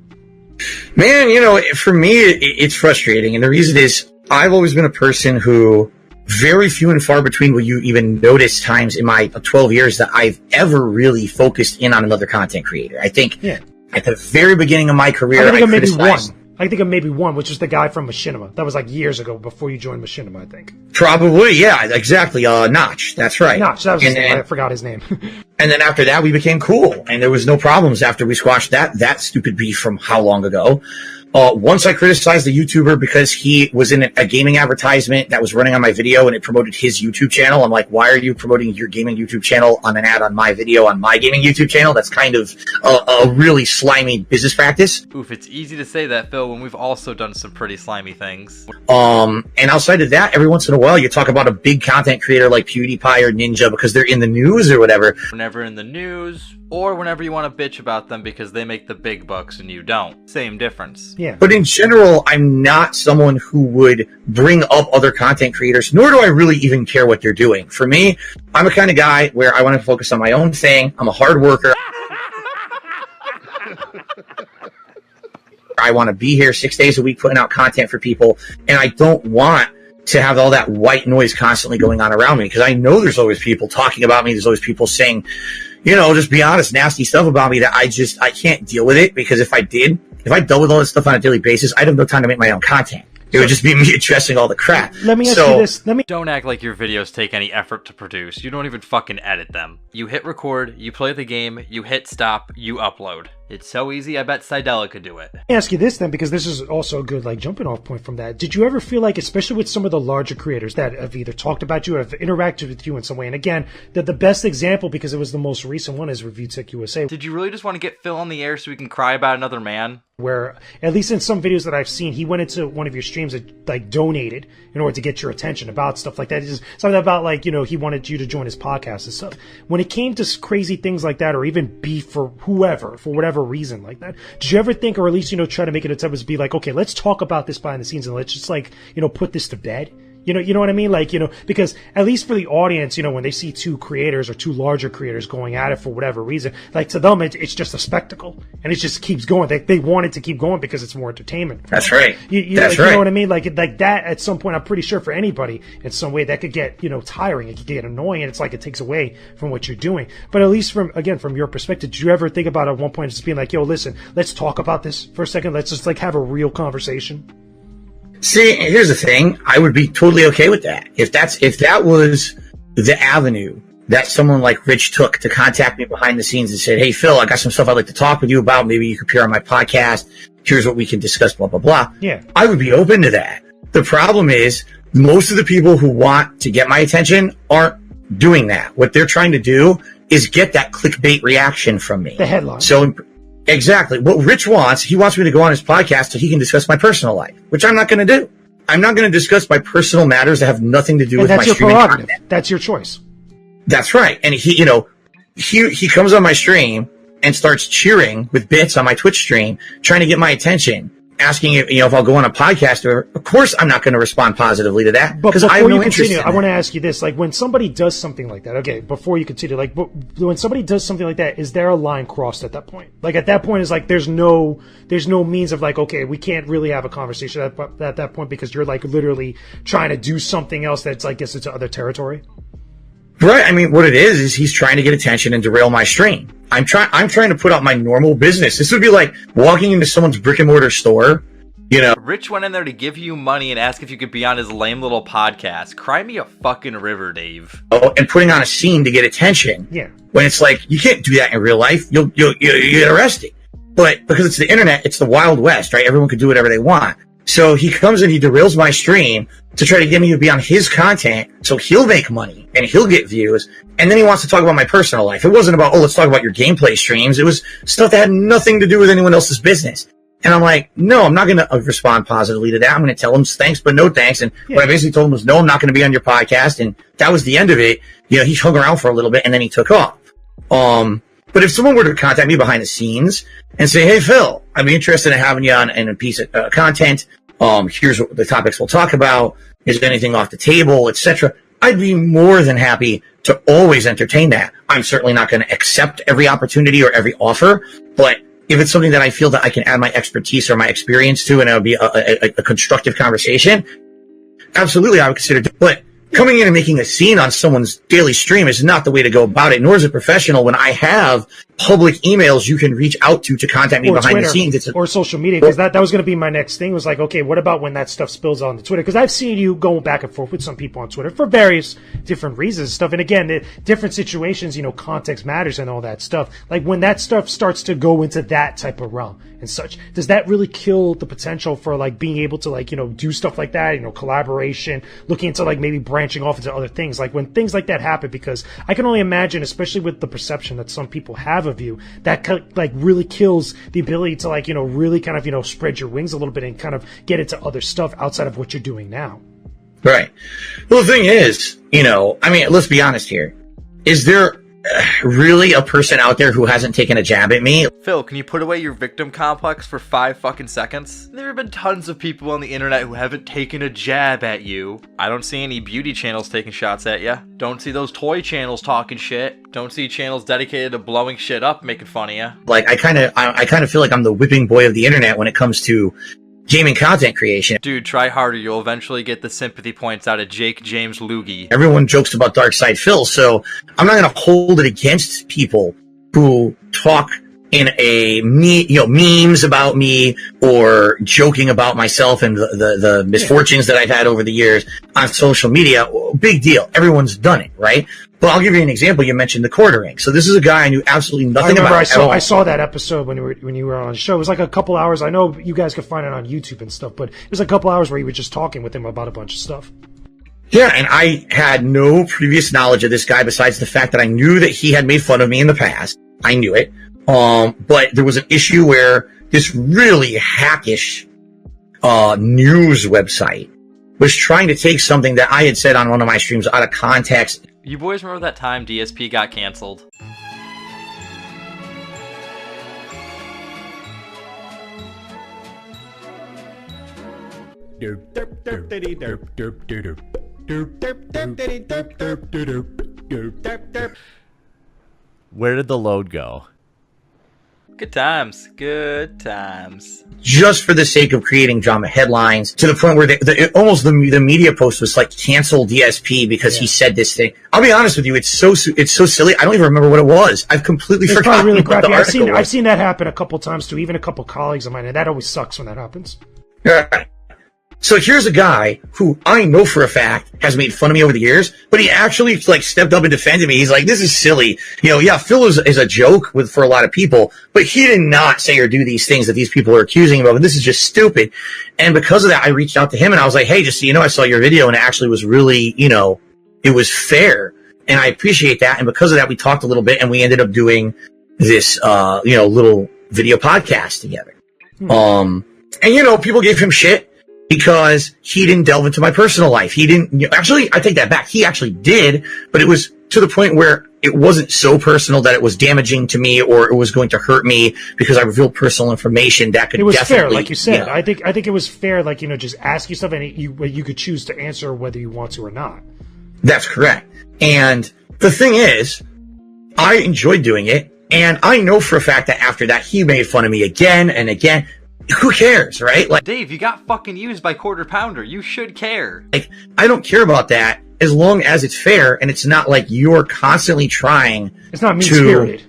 Man, you know, for me, it's frustrating. And the reason is I've always been a person who very few and far between will you even notice times in my 12 years that I've ever really focused in on another content creator. I think at the very beginning of my career, I think of maybe one, which was the guy from Machinima. That was like years ago before you joined Machinima, I think. Probably, yeah, exactly. Notch, that's right. Notch, that was his name. I forgot his name. And then after that, we became cool, and there was no problems after we squashed that stupid beef from how long ago. Once I criticized the YouTuber because he was in a gaming advertisement that was running on my video and it promoted his YouTube channel. I'm like, why are you promoting your gaming YouTube channel on an ad on my video on my gaming YouTube channel? That's kind of a really slimy business practice. Oof, it's easy to say that, Phil, when we've also done some pretty slimy things. And outside of that, every once in a while, you talk about a big content creator like PewDiePie or Ninja because they're in the news or whatever. Whenever in the news, or whenever you want to bitch about them because they make the big bucks and you don't. Same difference. Yeah. But in general, I'm not someone who would bring up other content creators, nor do I really even care what they're doing. For me, I'm a kind of guy where I want to focus on my own thing. I'm a hard worker. I want to be here 6 days a week putting out content for people, and I don't want to have all that white noise constantly going on around me because I know there's always people talking about me. There's always people saying, you know, just be honest, nasty stuff about me that I can't deal with it, because if I dealt with all this stuff on a daily basis, I'd have no time to make my own content. It would just be me addressing all the crap. Let me ask you this. Don't act like your videos take any effort to produce. You don't even fucking edit them. You hit record, you play the game, you hit stop, you upload. It's so easy, I bet Sidella could do it. Let me ask you this then, because this is also a good, like, jumping off point from that. Did you ever feel like, especially with some of the larger creators that have either talked about you or have interacted with you in some way, and again, that the best example, because it was the most recent one, is Review Tech USA. Did you really just want to get Phil on the air so we can cry about another man? Where, at least in some videos that I've seen, he went into one of your streams that, like, donated in order to get your attention about stuff like that. It's just something about, like, you know, he wanted you to join his podcast and stuff. When it came to crazy things like that, or even beef for whoever, for whatever reason like that, did you ever think, or at least, you know, try to make it a attempt to be like, okay, let's talk about this behind the scenes and let's just, like, you know, put this to bed? You know what I mean? Like, you know, because at least for the audience, you know, when they see two creators or two larger creators going at it for whatever reason, like, to them, it's just a spectacle, and it just keeps going. They want it to keep going because it's more entertainment. That's right. That's right. You know what I mean? Like that, at some point, I'm pretty sure for anybody, in some way, that could get, you know, tiring. It could get annoying, and it's like it takes away from what you're doing. But at least from your perspective, did you ever think about at one point just being like, yo, listen, let's talk about this for a second. Let's just, like, have a real conversation? See, here's the thing. I would be totally okay with that. If that was the avenue that someone like Rich took to contact me behind the scenes and said, hey, Phil, I got some stuff I'd like to talk with you about. Maybe you could appear on my podcast. Here's what we can discuss, blah, blah, blah. Yeah. I would be open to that. The problem is most of the people who want to get my attention aren't doing that. What they're trying to do is get that clickbait reaction from me. The headline. So exactly what Rich wants, he wants me to go on his podcast so he can discuss my personal life, which I'm not going to do. I'm not going to discuss my personal matters that have nothing to do with my streaming content. That's your choice. That's right. And he comes on my stream and starts cheering with bits on my Twitch stream, trying to get my attention, asking if I'll go on a podcast. Or, of course, I'm not going to respond positively to that because I have no interest in it. I want to ask you this: like, when somebody does something like that, okay, before you continue, like, when somebody does something like that, is there a line crossed at that point? Like, at that point, is like there's no means of like, okay, we can't really have a conversation at that point because you're like literally trying to do something else that's like gets into other territory. Right. I mean, what it is he's trying to get attention and derail my stream. I'm trying to put out my normal business. This would be like walking into someone's brick and mortar store, Rich went in there to give you money and ask if you could be on his lame little podcast. Cry me a fucking river, Dave. Oh, and putting on a scene to get attention. Yeah. When it's like, you can't do that in real life. You'll get arrested. But because it's the internet, it's the Wild West, right? Everyone can do whatever they want. So he comes and he derails my stream to try to get me to be on his content so he'll make money and he'll get views. And then he wants to talk about my personal life. It wasn't about, let's talk about your gameplay streams. It was stuff that had nothing to do with anyone else's business. And I'm like, no, I'm not going to respond positively to that. I'm going to tell him thanks, but no thanks. And what I basically told him was, no, I'm not going to be on your podcast. And that was the end of it. He hung around for a little bit and then he took off. But if someone were to contact me behind the scenes and say, hey, Phil, I'd be interested in having you on in a piece of content. Here's what the topics we'll talk about. Is there anything off the table, etc.? I'd be more than happy to always entertain that. I'm certainly not going to accept every opportunity or every offer, but if it's something that I feel that I can add my expertise or my experience to and it would be a constructive conversation, absolutely I would consider it. But coming in and making a scene on someone's daily stream is not the way to go about it, nor is it professional when I have public emails you can reach out to contact me behind Twitter, the scenes. Or social media, because that was going to be my next thing, was like, okay, what about when that stuff spills on the Twitter? Because I've seen you going back and forth with some people on Twitter for various different reasons and stuff. And again, the different situations, context matters and all that stuff. Like, when that stuff starts to go into that type of realm and such, does that really kill the potential for, like, being able to, like, do stuff like that, collaboration, looking into, like, maybe branching off into other things? Like, when things like that happen, because I can only imagine, especially with the perception that some people have of you, that like really kills the ability to, like, really kind of, spread your wings a little bit and kind of get into other stuff outside of what you're doing now. Right. Well, the thing is, let's be honest here. Is there really a person out there who hasn't taken a jab at me? Phil, can you put away your victim complex for 5 fucking seconds? There have been tons of people on the internet who haven't taken a jab at you. I don't see any beauty channels taking shots at you. Don't see those toy channels talking shit. Don't see channels dedicated to blowing shit up, making fun of you. Like, I kind of feel like I'm the whipping boy of the internet when it comes to gaming content creation. Dude, try harder. You'll eventually get the sympathy points out of Jake James Lugo. Everyone jokes about Dark Side Phil, so I'm not going to hold it against people who talk in memes about me or joking about myself and the misfortunes that I've had over the years on social media. Big deal. Everyone's done it, right? But I'll give you an example. You mentioned the quartering. So this is a guy I knew absolutely nothing about at all. I saw that episode when you were on the show. It was like a couple hours. I know you guys could find it on YouTube and stuff, but it was a couple hours where you were just talking with him about a bunch of stuff. Yeah, and I had no previous knowledge of this guy besides the fact that I knew that he had made fun of me in the past. I knew it. But there was an issue where this really hackish news website was trying to take something that I had said on one of my streams out of context. You boys remember that time DSP got canceled? Where did the load go? Good times. Good times. Just for the sake of creating drama headlines, to the point where the media post was like, cancel DSP because he said this thing. I'll be honest with you, it's so silly. I don't even remember what it was. I've completely forgotten really what the article was. I've seen that happen a couple times too, even a couple colleagues of mine, and that always sucks when that happens. Right. So here's a guy who I know for a fact has made fun of me over the years, but he actually like stepped up and defended me. He's like, this is silly. You know, yeah, Phil is a joke for a lot of people, but he did not say or do these things that these people are accusing him of. And this is just stupid. And because of that, I reached out to him and I was like, hey, just so you know, I saw your video and it actually was really, you know, it was fair. And I appreciate that. And because of that, we talked a little bit and we ended up doing this, you know, little video podcast together. And you know, people gave him shit because he didn't delve into my personal life. He didn't, you know, actually, I take that back. He actually did, but it was to the point where it wasn't so personal that it was damaging to me or it was going to hurt me because I revealed personal information that could. It was definitely, fair, like you said. You know, I think it was fair, like, you know, just ask you stuff and you could choose to answer whether you want to or not. That's correct. And the thing is, I enjoyed doing it, and I know for a fact that after that he made fun of me again and again. Who cares, right? Like, Dave, you got fucking used by Quarter Pounder. You should care. Like, I don't care about that as long as it's fair and it's not like you're constantly trying. It's not mean-spirited.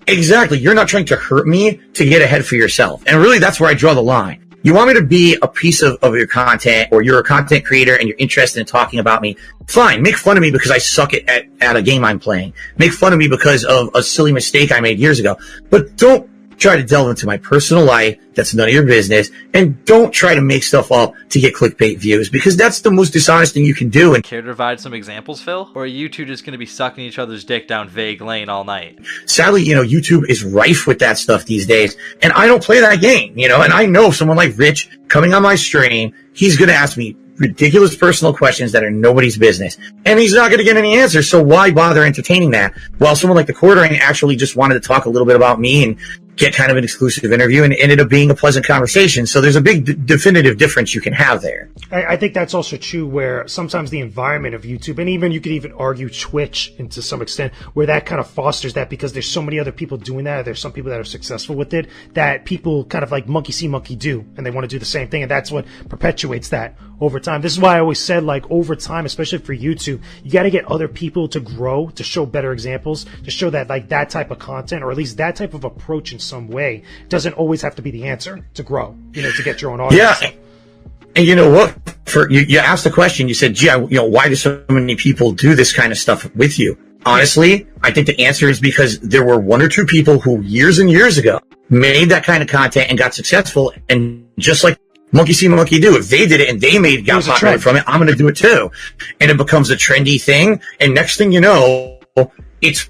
Exactly. You're not trying to hurt me to get ahead for yourself. And really, that's where I draw the line. You want me to be a piece of your content, or you're a content creator and you're interested in talking about me, fine. Make fun of me because I suck at a game I'm playing. Make fun of me because of a silly mistake I made years ago. But don't try to delve into my personal life. That's none of your business. And don't try to make stuff up to get clickbait views, because that's the most dishonest thing you can do. And care to provide some examples, Phil? Or are you two just going to be sucking each other's dick down vague lane all night? Sadly, you know, YouTube is rife with that stuff these days. And I don't play that game, you know, and I know someone like Rich coming on my stream, he's going to ask me ridiculous personal questions that are nobody's business. And he's not going to get any answers. So why bother entertaining that? While someone like the Quartering actually just wanted to talk a little bit about me and get kind of an exclusive interview, and it ended up being a pleasant conversation. So there's a big definitive difference you can have there. I think that's also true where sometimes the environment of YouTube, and even you could even argue Twitch and to some extent, where that kind of fosters that because there's so many other people doing that, or there's some people that are successful with it, that people kind of like monkey see, monkey do, and they want to do the same thing, and that's what perpetuates that over time. This is why I always said, like, over time, especially for YouTube, you got to get other people to grow, to show better examples, to show that, like, that type of content, or at least that type of approach in some way, doesn't always have to be the answer to grow, you know, to get your own audience. Yeah. And you know what? For you asked the question, you said, gee, you know, why do so many people do this kind of stuff with you? Honestly, I think the answer is because there were one or two people who years and years ago made that kind of content and got successful. And just like monkey see, monkey do, if they did it and they got popular from it, I'm going to do it too. And it becomes a trendy thing. And next thing you know, it's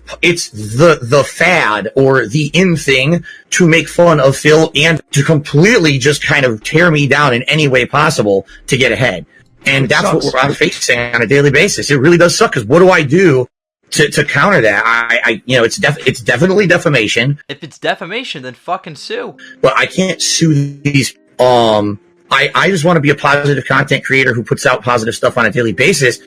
the fad or the in thing to make fun of Phil and to completely just kind of tear me down in any way possible to get ahead. And that's what I'm facing on a daily basis. It really does suck, because what do I do to counter that? I you know, it's definitely defamation. If it's defamation, then fucking sue. But I can't sue these. I just want to be a positive content creator who puts out positive stuff on a daily basis.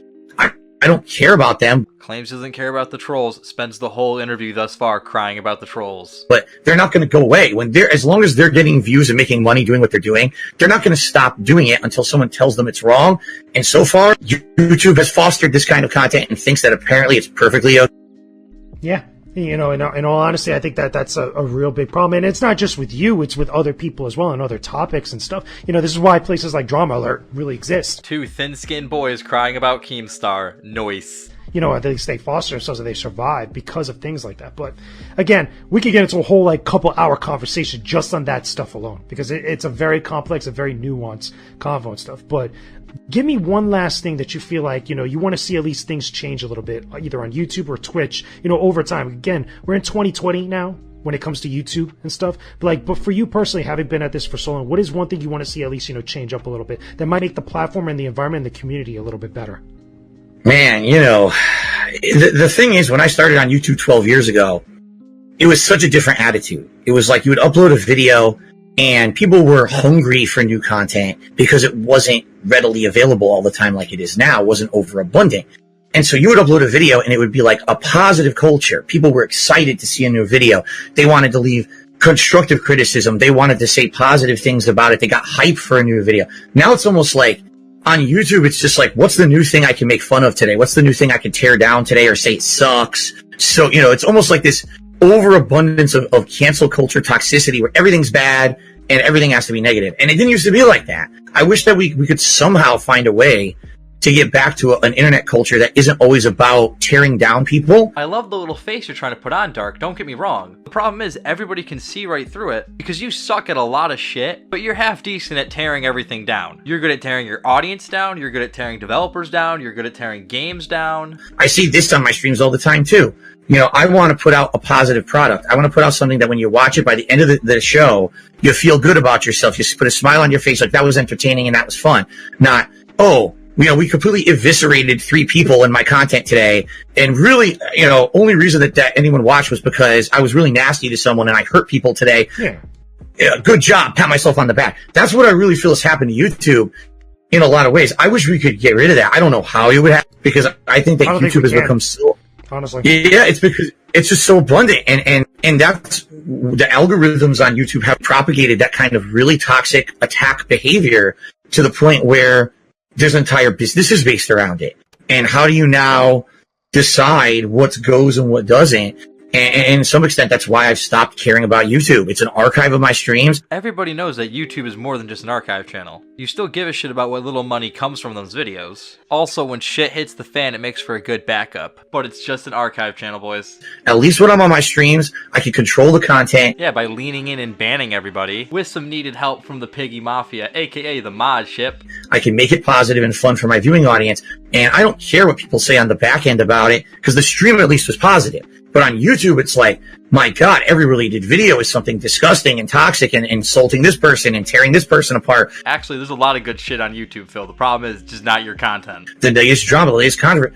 I don't care about them. Claims he doesn't care about the trolls, spends the whole interview thus far crying about the trolls. But they're not going to go away. As long as they're getting views and making money doing what they're doing, they're not going to stop doing it until someone tells them it's wrong. And so far, YouTube has fostered this kind of content and thinks that apparently it's perfectly okay. Yeah. You know, in all honesty, I think that's a real big problem. And it's not just with you, it's with other people as well and other topics and stuff. You know, this is why places like Drama Alert really exist. Two thin-skinned boys crying about Keemstar. Noise. You know, they foster themselves and they survive because of things like that. But again, we could get into a whole like couple hour conversation just on that stuff alone, because it's a very complex, a very nuanced convo and stuff. But give me one last thing that you feel like, you know, you want to see at least things change a little bit, either on YouTube or Twitch, you know, over time. Again, we're in 2020 now when it comes to YouTube and stuff. But for you personally, having been at this for so long, what is one thing you want to see at least, you know, change up a little bit that might make the platform and the environment and the community a little bit better? Man, you know, the thing is, when I started on YouTube 12 years ago, it was such a different attitude. It was like you would upload a video and people were hungry for new content because it wasn't readily available all the time like it is now. It wasn't overabundant. And so you would upload a video and it would be like a positive culture. People were excited to see a new video. They wanted to leave constructive criticism. They wanted to say positive things about it. They got hype for a new video. Now it's almost like, on YouTube, it's just like, what's the new thing I can make fun of today? What's the new thing I can tear down today or say it sucks? So, you know, it's almost like this overabundance of cancel culture toxicity where everything's bad, and everything has to be negative. And it didn't used to be like that. I wish that we could somehow find a way to get back to an internet culture that isn't always about tearing down people. I love the little face you're trying to put on, Dark, don't get me wrong. The problem is everybody can see right through it because you suck at a lot of shit, but you're half decent at tearing everything down. You're good at tearing your audience down, you're good at tearing developers down, you're good at tearing games down. I see this on my streams all the time too. You know, I want to put out a positive product. I want to put out something that when you watch it, by the end of the show, you feel good about yourself. You just put a smile on your face like that was entertaining and that was fun. Not, oh, you know, we completely eviscerated 3 people in my content today. And really, you know, only reason that anyone watched was because I was really nasty to someone and I hurt people today. Yeah, good job. Pat myself on the back. That's what I really feel has happened to YouTube in a lot of ways. I wish we could get rid of that. I don't know how it would happen because I think that YouTube has become so... Honestly. Yeah, it's because it's just so abundant. And that's the algorithms on YouTube have propagated that kind of really toxic attack behavior to the point where there's entire businesses based around it. And how do you now decide what goes and what doesn't? And to some extent, that's why I've stopped caring about YouTube. It's an archive of my streams. Everybody knows that YouTube is more than just an archive channel. You still give a shit about what little money comes from those videos. Also, when shit hits the fan, it makes for a good backup. But it's just an archive channel, boys. At least when I'm on my streams, I can control the content. Yeah, by leaning in and banning everybody, with some needed help from the Piggy Mafia, aka the mod ship. I can make it positive and fun for my viewing audience. And I don't care what people say on the back end about it, because the stream at least was positive. But on YouTube, it's like, my God, every related video is something disgusting and toxic and insulting this person and tearing this person apart. Actually, there's a lot of good shit on YouTube, Phil. The problem is just not your content. The latest drama, the latest controversy.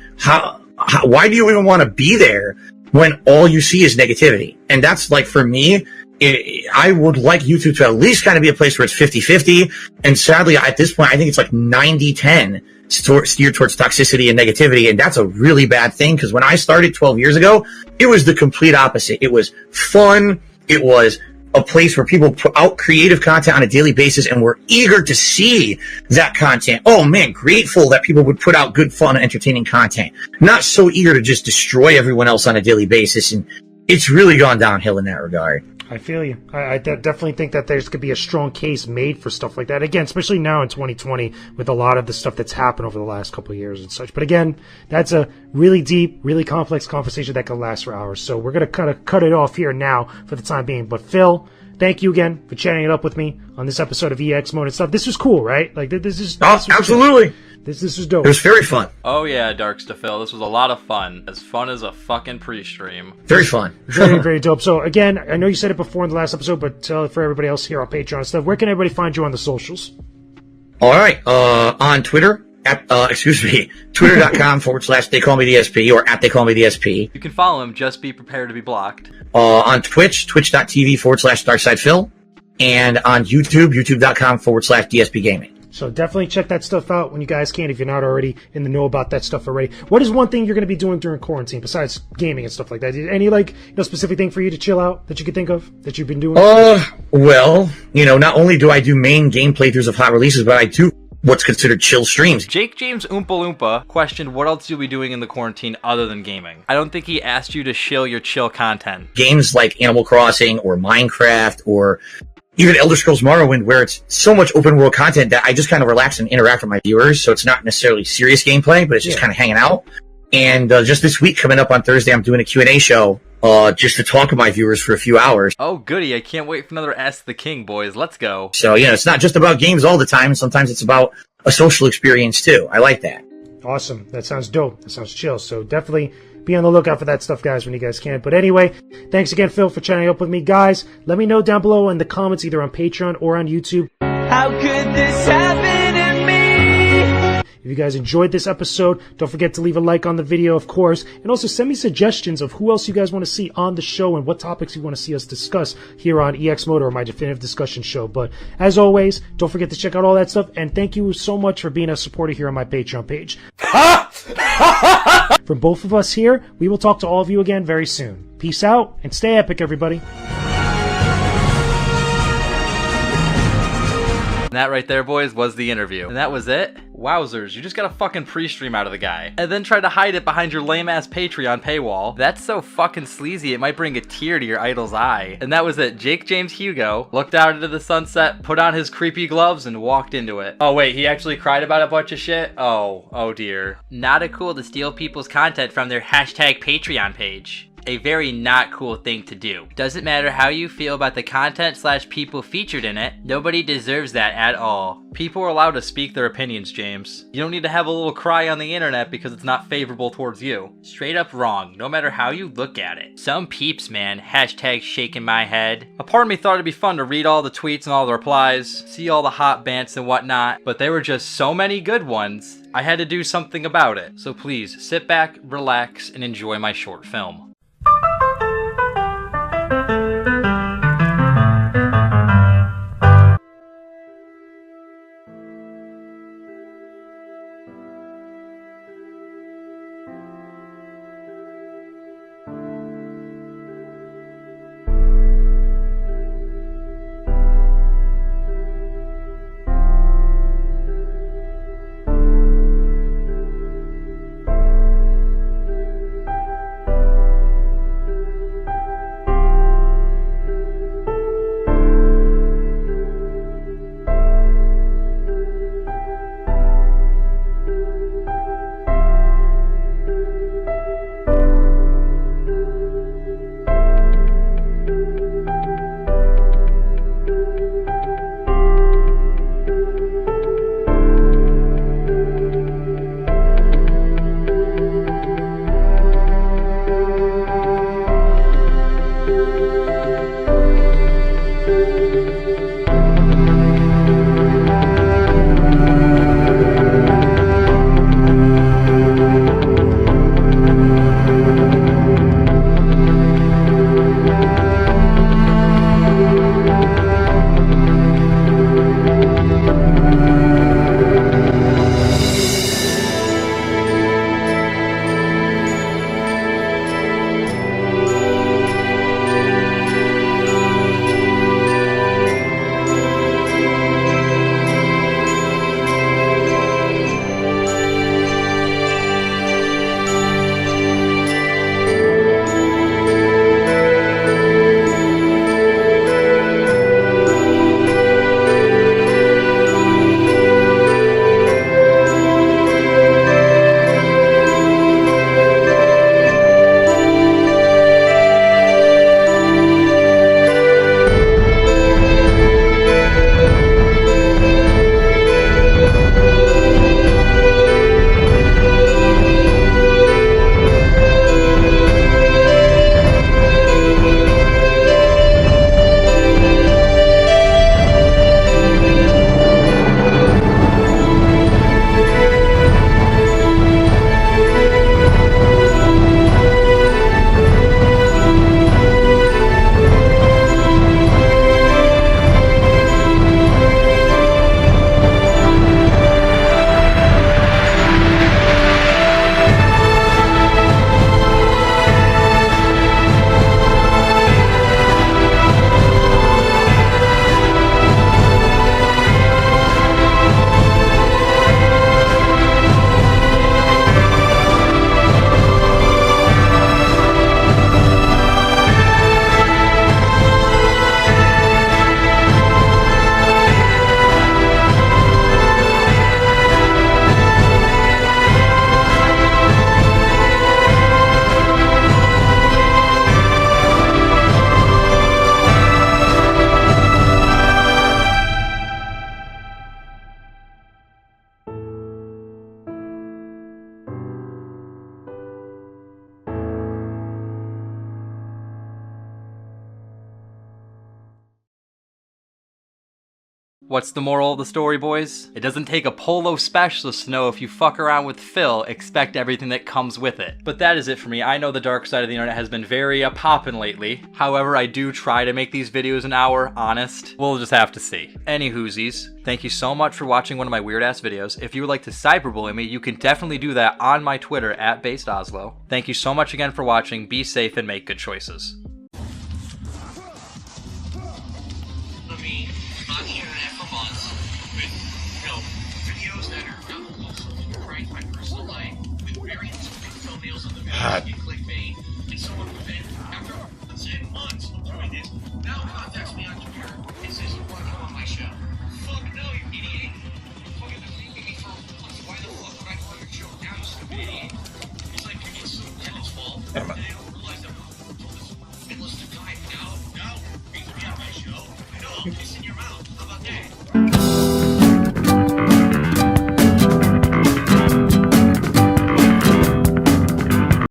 Why do you even want to be there when all you see is negativity? And that's like, for me, I would like YouTube to at least kind of be a place where it's 50-50. And sadly, at this point, I think it's like 90-10. Steered towards toxicity and negativity, and that's a really bad thing, because when I started 12 years ago, it was the complete opposite. It was fun. It was a place where people put out creative content on a daily basis and were eager to see that content. Oh man, grateful that people would put out good, fun, entertaining content. Not so eager to just destroy everyone else on a daily basis, and it's really gone downhill in that regard. I feel you. I definitely think that there's could be a strong case made for stuff like that. Again, especially now in 2020 with a lot of the stuff that's happened over the last couple of years and such. But again, that's a really deep, really complex conversation that could last for hours. So we're going to kind of cut it off here now for the time being. But Phil, thank you again for chatting it up with me on this episode of EX Mode and stuff. This was cool, right? Like this is absolutely. This was dope. It was very fun. Oh yeah, Darks to Phil. This was a lot of fun. As fun as a fucking pre-stream. Very fun. Very, very dope. So again, I know you said it before in the last episode, but tell it for everybody else here on Patreon and stuff. Where can everybody find you on the socials? All right. On Twitter, twitter.com/they call me DSP or @they call me DSP. You can follow him. Just be prepared to be blocked. On Twitch, twitch.tv/DarkSidePhil. And on YouTube, youtube.com/DSP Gaming. So definitely check that stuff out when you guys can, if you're not already in the know about that stuff already. What is one thing you're going to be doing during quarantine besides gaming and stuff like that? Any specific thing for you to chill out that you could think of that you've been doing? Well, not only do I do main game playthroughs of hot releases, but I do what's considered chill streams. Jake James Oompa Loompa questioned what else you'll be doing in the quarantine other than gaming. I don't think he asked you to shill your chill content. Games like Animal Crossing or Minecraft or even Elder Scrolls Morrowind, where it's so much open world content that I just kind of relax and interact with my viewers. So it's not necessarily serious gameplay, but it's just kind of hanging out. And just this week, coming up on Thursday, I'm doing a Q&A show just to talk to my viewers for a few hours. Oh, goody. I can't wait for another Ask the King, boys. Let's go. So, it's not just about games all the time. Sometimes it's about a social experience, too. I like that. Awesome. That sounds dope. That sounds chill. So definitely be on the lookout for that stuff, guys, when you guys can. But anyway, thanks again, Phil, for chatting up with me. Guys, let me know down below in the comments, either on Patreon or on YouTube. How could this happen to me? If you guys enjoyed this episode, don't forget to leave a like on the video, of course, and also send me suggestions of who else you guys want to see on the show and what topics you want to see us discuss here on EX Mode or my Definitive Discussion show. But as always, don't forget to check out all that stuff, and thank you so much for being a supporter here on my Patreon page. From both of us here, we will talk to all of you again very soon. Peace out, and stay epic, everybody. And that right there, boys, was the interview. And that was it? Wowzers, you just got a fucking pre-stream out of the guy. And then try to hide it behind your lame-ass Patreon paywall. That's so fucking sleazy, it might bring a tear to your idol's eye. And that was it. Jake James Hugo looked out into the sunset, put on his creepy gloves, and walked into it. Oh wait, he actually cried about a bunch of shit? Oh dear. Not a cool to steal people's content from their hashtag Patreon page. A very not cool thing to do. Doesn't matter how you feel about the content / people featured in it, nobody deserves that at all. People are allowed to speak their opinions, James. You don't need to have a little cry on the internet because it's not favorable towards you. Straight up wrong, no matter how you look at it. Some peeps, man, hashtag shaking my head. A part of me thought it'd be fun to read all the tweets and all the replies, see all the hot bants and whatnot, but there were just so many good ones, I had to do something about it. So please, sit back, relax, and enjoy my short film. What's the moral of the story, boys? It doesn't take a polo specialist to know if you fuck around with Phil, expect everything that comes with it. But that is it for me. I know the dark side of the internet has been very poppin' lately. However, I do try to make these videos an hour, honest. We'll just have to see. Anywhoosies, thank you so much for watching one of my weird-ass videos. If you would like to cyberbully me, you can definitely do that on my Twitter at @BasedOzlo. Thank you so much again for watching. Be safe and make good choices. On the internet for months. with, you know, videos that are not also right my personal life with variants of thumbnails on the video to get clickbait. And someone within, after, let's say, months of doing this, now contacts me on Twitter and says, you want to come on my show. Fuck no, you idiot. You fucking been thinking me for months. Why the fuck would I go on your show now, you stupid idiot? It's like, it's his fault. And they don't realize that we're told this endless guy. No, you can be on my show. No, this is